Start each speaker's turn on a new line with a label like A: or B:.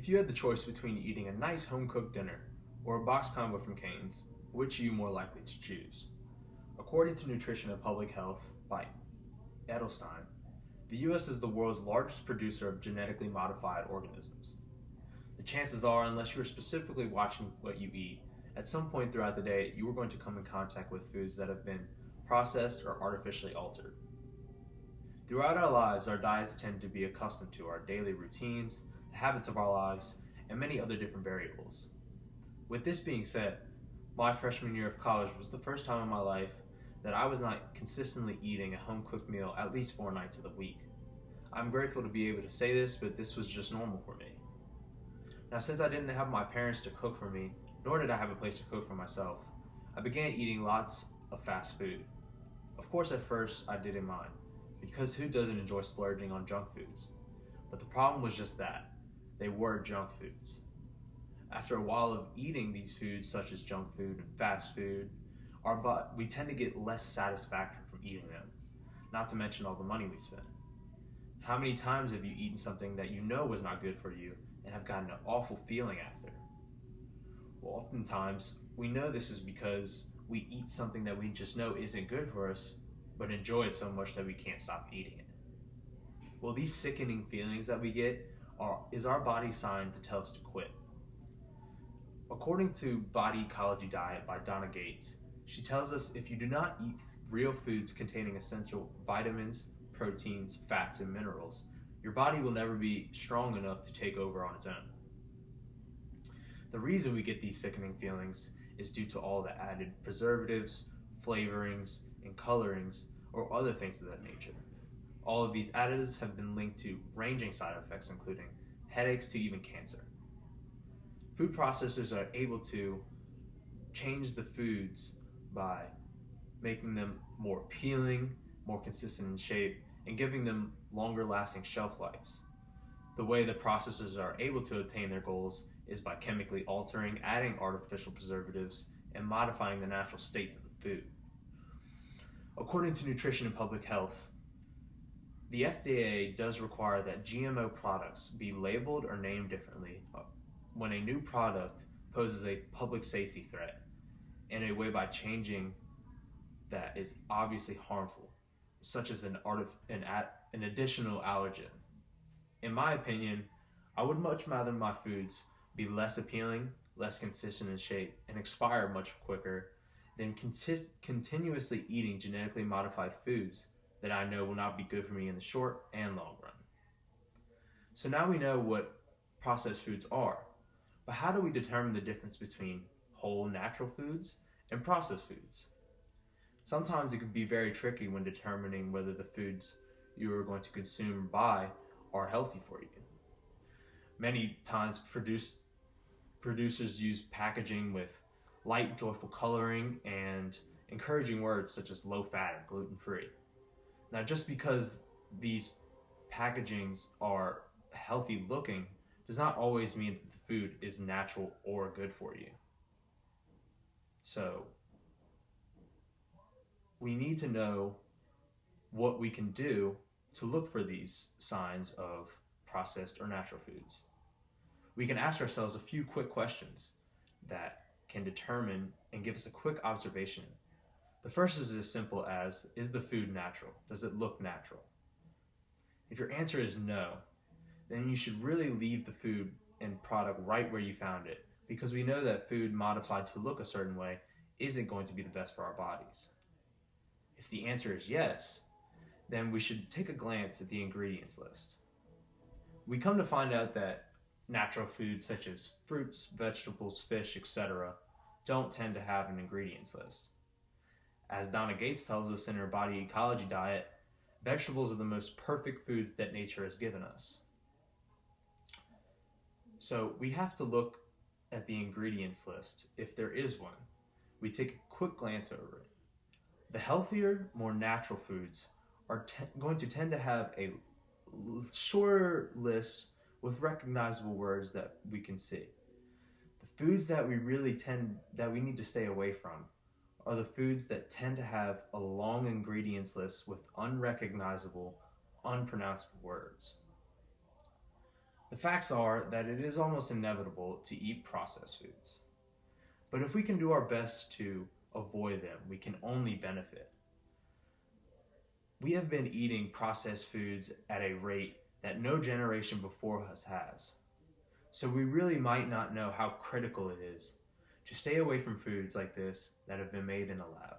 A: If you had the choice between eating a nice home-cooked dinner or a box combo from Cane's, which are you more likely to choose? According to Nutrition and Public Health by Edelstein, the U.S. is the world's largest producer of genetically modified organisms. The chances are, unless you are specifically watching what you eat, at some point throughout the day you are going to come in contact with foods that have been processed or artificially altered. Throughout our lives, our diets tend to be accustomed to our daily routines, the habits of our lives, and many other different variables. With this being said, my freshman year of college was the first time in my life that I was not consistently eating a home-cooked meal at least 4 nights of the week. I'm grateful to be able to say this, but this was just normal for me. Now, since I didn't have my parents to cook for me, nor did I have a place to cook for myself, I began eating lots of fast food. Of course, at first, I didn't mind, because who doesn't enjoy splurging on junk foods? But the problem was just that they were junk foods. After a while of eating these foods, such as junk food and fast food, we tend to get less satisfaction from eating them, not to mention all the money we spend. How many times have you eaten something that you know was not good for you and have gotten an awful feeling after? Well, oftentimes, we know this is because we eat something that we just know isn't good for us, but enjoy it so much that we can't stop eating it. Well, these sickening feelings that we get is our body's sign to tell us to quit. According to Body Ecology Diet by Donna Gates, she tells us if you do not eat real foods containing essential vitamins, proteins, fats, and minerals, your body will never be strong enough to take over on its own. The reason we get these sickening feelings is due to all the added preservatives, flavorings, and colorings, or other things of that nature. All of these additives have been linked to ranging side effects, including headaches to even cancer. Food processors are able to change the foods by making them more appealing, more consistent in shape, and giving them longer lasting shelf lives. The way the processors are able to attain their goals is by chemically altering, adding artificial preservatives, and modifying the natural states of the food. According to Nutrition and Public Health, the FDA does require that GMO products be labeled or named differently when a new product poses a public safety threat in a way by changing that is obviously harmful, such as an additional allergen. In my opinion, I would much rather my foods be less appealing, less consistent in shape, and expire much quicker than continuously eating genetically modified foods that I know will not be good for me in the short and long run. So now we know what processed foods are, but how do we determine the difference between whole natural foods and processed foods? Sometimes it can be very tricky when determining whether the foods you are going to consume or buy are healthy for you. Many times producers use packaging with light, joyful coloring and encouraging words such as low fat and gluten free. Now, just because these packagings are healthy looking does not always mean that the food is natural or good for you. So we need to know what we can do to look for these signs of processed or natural foods. We can ask ourselves a few quick questions that can determine and give us a quick observation. The first is as simple as, is the food natural? Does it look natural? If your answer is no, then you should really leave the food and product right where you found it, because we know that food modified to look a certain way isn't going to be the best for our bodies. If the answer is yes, then we should take a glance at the ingredients list. We come to find out that natural foods such as fruits, vegetables, fish, etc. don't tend to have an ingredients list. As Donna Gates tells us in her Body Ecology Diet, vegetables are the most perfect foods that nature has given us. So we have to look at the ingredients list, if there is one. We take a quick glance over it. The healthier, more natural foods are going to tend to have a shorter list with recognizable words that we can see. The foods that we need to stay away from are the foods that tend to have a long ingredients list with unrecognizable, unpronounceable words. The facts are that it is almost inevitable to eat processed foods. But if we can do our best to avoid them, we can only benefit. We have been eating processed foods at a rate that no generation before us has. So we really might not know how critical it is to stay away from foods like this that have been made in a lab.